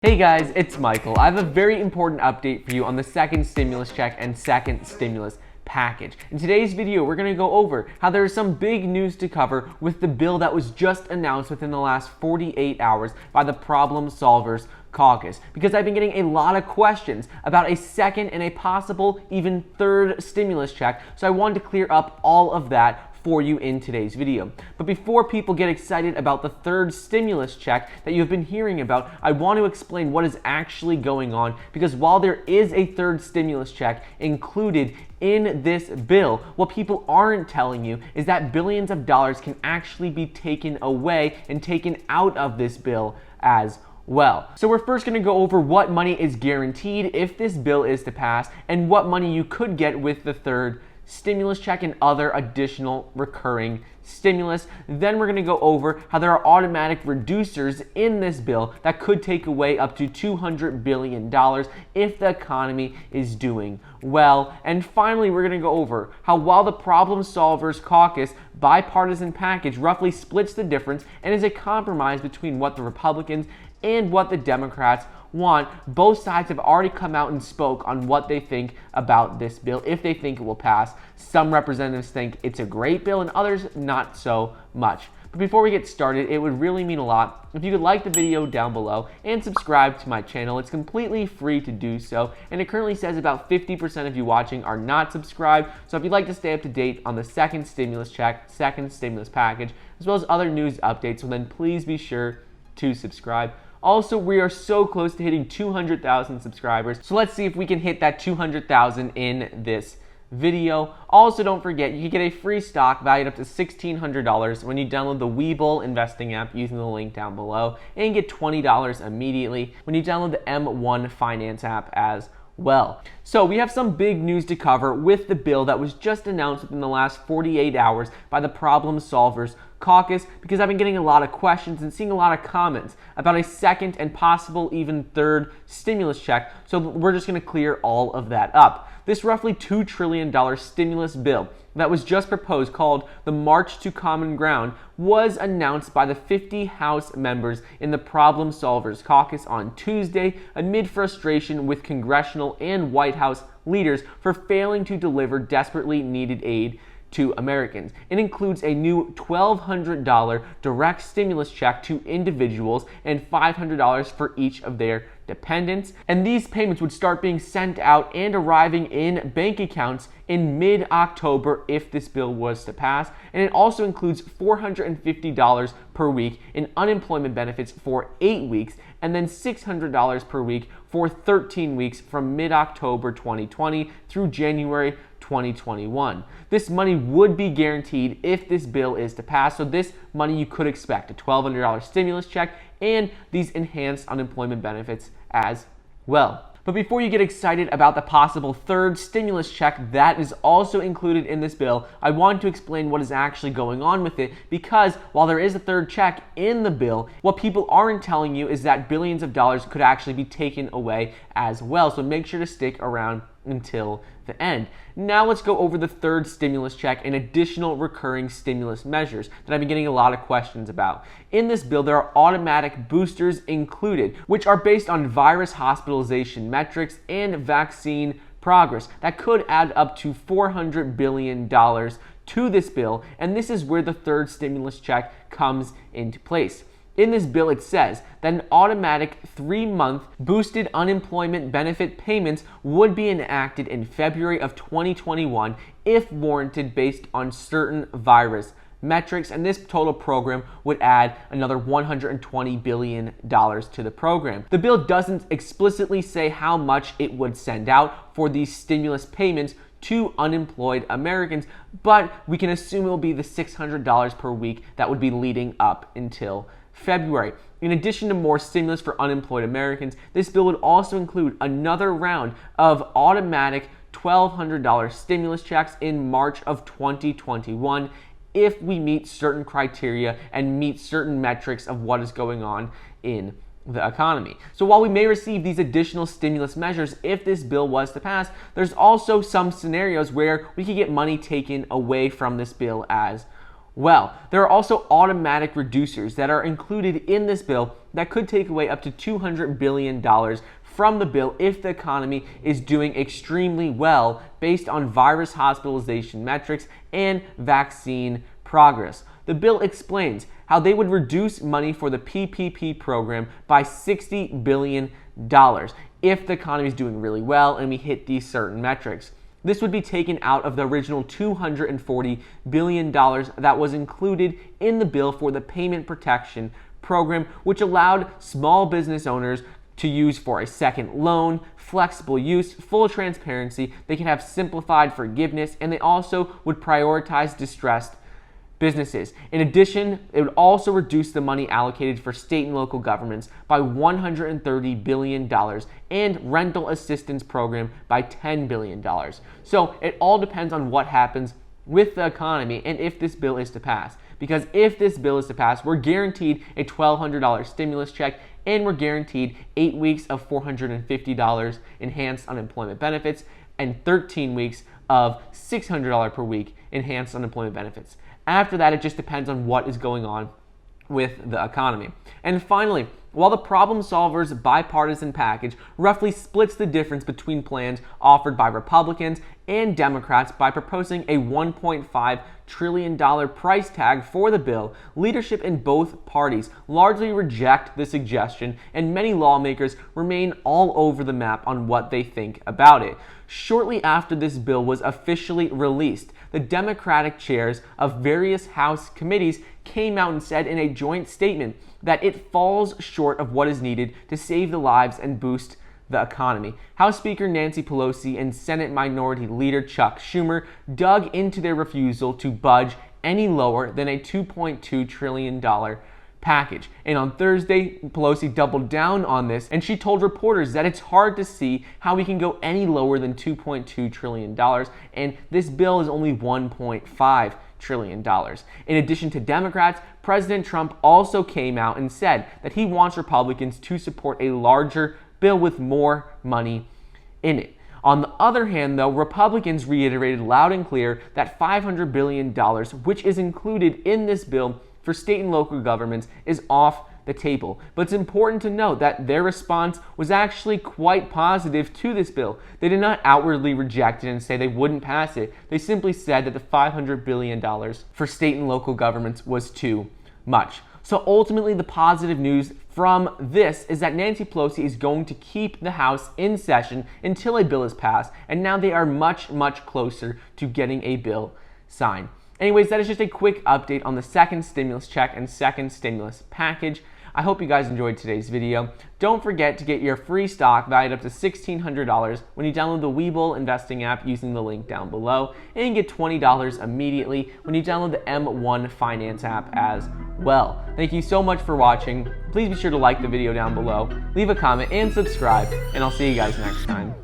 Hey guys, it's Michael. I have a very important update for you on the second stimulus check and second stimulus package. In today's video, we're going to go over how there is some big news to cover with the bill that was just announced within the last 48 hours by the Problem Solvers Caucus, because I've been getting a lot of questions about a second and a possible even third stimulus check, so I wanted to clear up all of that for you in today's video. But before people get excited about the third stimulus check that you've been hearing about, I want to explain what is actually going on, because while there is a third stimulus check included in this bill, what people aren't telling you is that billions of dollars can actually be taken away and taken out of this bill as well. So we're first going to go over what money is guaranteed if this bill is to pass and what money you could get with the third stimulus check and other additional recurring stimulus. Then we're going to go over how there are automatic reducers in this bill that could take away up to $200 billion if the economy is doing well. And finally, we're going to go over how while the Problem Solvers Caucus bipartisan package roughly splits the difference and is a compromise between what the Republicans and what the Democrats want, both sides have already come out and spoke on what they think about this bill, if they think it will pass. Some representatives think it's a great bill and others not so much. But before we get started, it would really mean a lot if you could like the video down below and subscribe to my channel. It's completely free to do so, and it currently says about 50% of you watching are not subscribed. So if you'd like to stay up to date on the second stimulus check, second stimulus package, as well as other news updates, well then please be sure to subscribe. Also, we are so close to hitting 200,000 subscribers, so let's see if we can hit that 200,000 in this video. Also, don't forget, you can get a free stock valued up to $1,600 when you download the Webull investing app using the link down below, and get $20 immediately when you download the M1 Finance app as well. So we have some big news to cover with the bill that was just announced within the last 48 hours by the Problem Solvers Caucus, because I've been getting a lot of questions and seeing a lot of comments about a second and possible even third stimulus check, so we're just going to clear all of that up. This roughly $2 trillion stimulus bill that was just proposed, called the March to Common Ground, was announced by the 50 House members in the Problem Solvers Caucus on Tuesday amid frustration with congressional and White House leaders for failing to deliver desperately needed aid to Americans. It includes a new $1,200 direct stimulus check to individuals and $500 for each of their dependents. And these payments would start being sent out and arriving in bank accounts in mid-October if this bill was to pass. And it also includes $450 per week in unemployment benefits for 8 weeks, and then $600 per week for 13 weeks from mid-October 2020 through January 2021. This money would be guaranteed if this bill is to pass, so this money you could expect, a $1,200 stimulus check and these enhanced unemployment benefits as well. But before you get excited about the possible third stimulus check that is also included in this bill, I want to explain what is actually going on with it, because while there is a third check in the bill, what people aren't telling you is that billions of dollars could actually be taken away as well. So make sure to stick around until the end. Now let's go over the third stimulus check and additional recurring stimulus measures that I've been getting a lot of questions about. In this bill, there are automatic boosters included, which are based on virus hospitalization metrics and vaccine progress that could add up to $400 billion to this bill, and this is where the third stimulus check comes into place. In this bill, it says that an automatic 3-month boosted unemployment benefit payments would be enacted in February of 2021 if warranted based on certain virus metrics, and this total program would add another $120 billion to the program. The bill doesn't explicitly say how much it would send out for these stimulus payments to unemployed Americans, but we can assume it will be the $600 per week that would be leading up until February. In addition to more stimulus for unemployed Americans, this bill would also include another round of automatic $1,200 stimulus checks in March of 2021 if we meet certain criteria and meet certain metrics of what is going on in the economy. So while we may receive these additional stimulus measures if this bill was to pass, there's also some scenarios where we could get money taken away from this bill as Well, there are also automatic reducers that are included in this bill that could take away up to $200 billion from the bill if the economy is doing extremely well based on virus hospitalization metrics and vaccine progress. The bill explains how they would reduce money for the PPP program by $60 billion if the economy is doing really well and we hit these certain metrics. This would be taken out of the original $240 billion that was included in the bill for the Payment Protection Program, which allowed small business owners to use for a second loan, flexible use, full transparency. They can have simplified forgiveness, and they also would prioritize distressed businesses. In addition, it would also reduce the money allocated for state and local governments by $130 billion and rental assistance program by $10 billion. So it all depends on what happens with the economy and if this bill is to pass. Because if this bill is to pass, we're guaranteed a $1,200 stimulus check and we're guaranteed 8 weeks of $450 enhanced unemployment benefits and 13 weeks of $600 per week enhanced unemployment benefits. After that, it just depends on what is going on with the economy. And finally, while the Problem Solvers bipartisan package roughly splits the difference between plans offered by Republicans and Democrats by proposing a $1.5 trillion price tag for the bill, leadership in both parties largely reject the suggestion, and many lawmakers remain all over the map on what they think about it. Shortly after this bill was officially released, the Democratic chairs of various House committees came out and said in a joint statement that it falls short of what is needed to save the lives and boost the economy. House Speaker Nancy Pelosi and Senate Minority Leader Chuck Schumer dug into their refusal to budge any lower than a $2.2 trillion package. And on Thursday, Pelosi doubled down on this, and she told reporters that it's hard to see how we can go any lower than $2.2 trillion, and this bill is only $1.5 trillion. In addition to Democrats, President Trump also came out and said that he wants Republicans to support a larger bill with more money in it. On the other hand, though, Republicans reiterated loud and clear that $500 billion, which is included in this bill for state and local governments, is off the table. But it's important to note that their response was actually quite positive to this bill. They did not outwardly reject it and say they wouldn't pass it. They simply said that the $500 billion for state and local governments was too much. So ultimately, the positive news from this is that Nancy Pelosi is going to keep the House in session until a bill is passed, and now they are much, much closer to getting a bill signed. Anyways, that is just a quick update on the second stimulus check and second stimulus package. I hope you guys enjoyed today's video. Don't forget to get your free stock valued up to $1,600 when you download the Webull investing app using the link down below, and get $20 immediately when you download the M1 Finance app as well. Thank you so much for watching. Please be sure to like the video down below, leave a comment, and subscribe, and I'll see you guys next time.